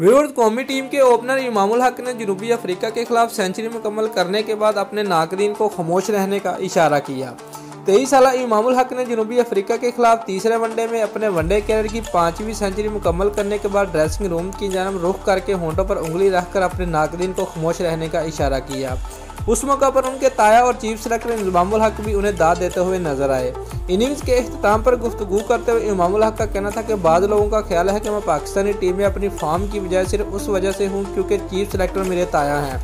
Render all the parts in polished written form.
Viewers, कौमी team के opener Imamul Haq ने जनूबी अफ्रीका के खिलाफ सेंचुरी मुकम्मल करने के बाद अपने नाकदीन को खामोश रहने का इशारा किया। 23 साल इमामुल हक ने जनूबी अफ्रीका के खिलाफ तीसरे वनडे में अपने वनडे कैरियर की 5वीं सेंचुरी मुकम्मल करने के बाद ड्रेसिंग रूम की जानब रुख करके होंठों पर उंगली रखकर अपने नाकदीन को खामोश रहने का इशारा किया। उस मौका पर उनके ताया और चीफ सेलेक्टर इमामुल हक भी उन्हें दाद देते हुए नजर आए। इनिंग्स के इख्तिताम पर गुफ्तगू करते हुए इमामुल हक का कहना था कि बाद लोगों का ख्याल है कि मैं पाकिस्तानी टीम में अपनी फॉर्म की बजाय सिर्फ उस वजह से हूँ क्योंकि चीफ सेलेक्टर मेरे ताया हैं।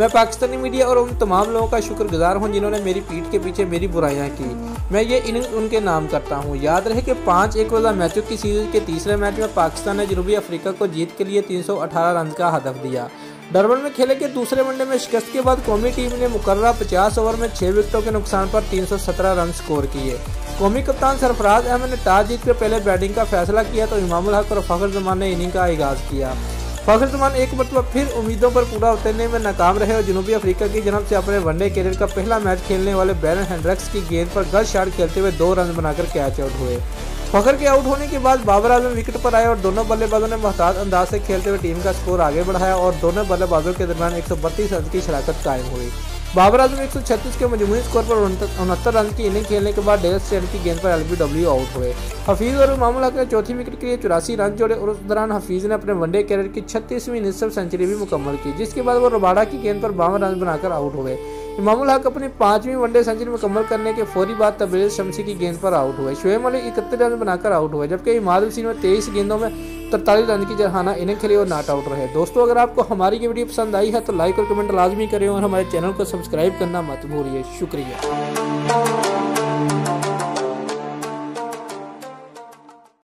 मैं पाकिस्तानी मीडिया और उन तमाम लोगों का शुक्रगुजार हूं जिन्होंने मेरी पीठ के पीछे मेरी बुराइयां की। मैं ये इनिंग्स उनके नाम करता हूं। याद रहे कि 5 एकरोज़ा मैचों की सीरीज के तीसरे मैच में पाकिस्तान ने जनूबी अफ्रीका को जीत के लिए 318 रन का हदफ दिया। डरबन में खेले के दूसरे वनडे में शिकस्त के बाद कौमी टीम ने मुकर्ररा 50 ओवर में 6 विकेटों के नुकसान पर 317 रन स्कोर किए। कौमी कप्तान सरफराज अहमद ने टॉस जीतकर पहले बैटिंग का फैसला किया तो इमामुल हक और फखर जमान ने इनिंग का आगाज किया। फखर जमान एक मरतबा फिर उम्मीदों पर पूरा उतरने में नाकाम रहे और जनूबी अफ्रीका की जनब से अपने वनडे कैरियर का पहला मैच खेलने वाले बैरन हेंड्रिक्स की गेंद पर गलत शॉट खेलते हुए 2 रन बनाकर कैच आउट हुए। फखर के आउट होने के बाद बाबर आजम विकेट पर आए और दोनों बल्लेबाजों ने मुहताज अंदाज से खेलते हुए टीम का स्कोर आगे बढ़ाया और दोनों बल्लेबाजों के दरमियान 132 रन की शराकत कायम हुई। बाबर आजम 136 के मजमूई स्कोर पर 69 रन की इनिंग खेलने के बाद डेल स्टेन की गेंद पर एलबीडब्ल्यू आउट हुए। हफीज और इमामुल हक ने चौथी विकेट के लिए 84 रन जोड़े और उस दौरान हफीज ने अपने वनडे कैरियर की 36वीं निसफ सेंचुरी भी मुकम्मल की, जिसके बाद वो रबाडा की गेंद पर 52 रन बनाकर आउट हुए। इमामुल हक अपनी 5वीं वनडे सेंचुरी मुकम्मल करने के फौरी बाद तबरेज शमसी की गेंद पर आउट हुए। शोएब मलिक 31 रन बनाकर आउट हुए, जबकि इमाद हुसैन ने 23 गेंदों में 43 रन की जरहाना इनिंग खेली और नॉट आउट रहे। दोस्तों, अगर आपको हमारी ये वीडियो पसंद आई है तो लाइक और कमेंट लाजमी करें और हमारे चैनल को सब्सक्राइब करना मत भूलिए। शुक्रिया।